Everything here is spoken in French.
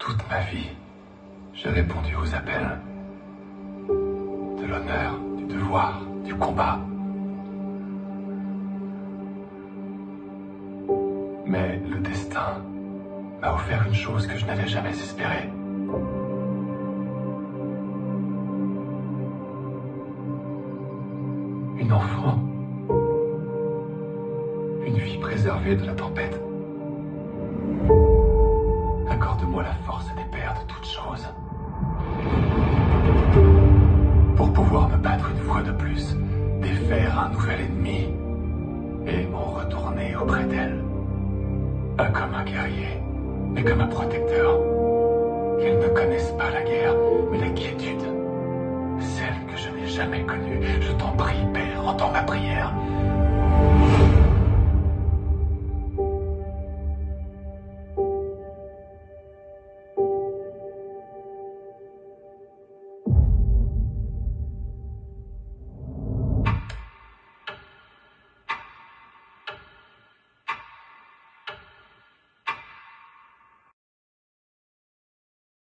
Toute ma vie, j'ai répondu aux appels. De l'honneur, du devoir, du combat. Mais le destin m'a offert une chose que je n'avais jamais espérée. Une enfant. Une vie préservée de la tempête. Accorde-moi la force des pères de toutes choses. Pour pouvoir me battre une fois de plus, défaire un nouvel ennemi et m'en retourner auprès d'elle. Pas comme un guerrier, mais comme un protecteur. Qu'elles ne connaissent pas la guerre, mais la quiétude. Celle que je n'ai jamais connue. Je t'en prie, Père, entends ma prière.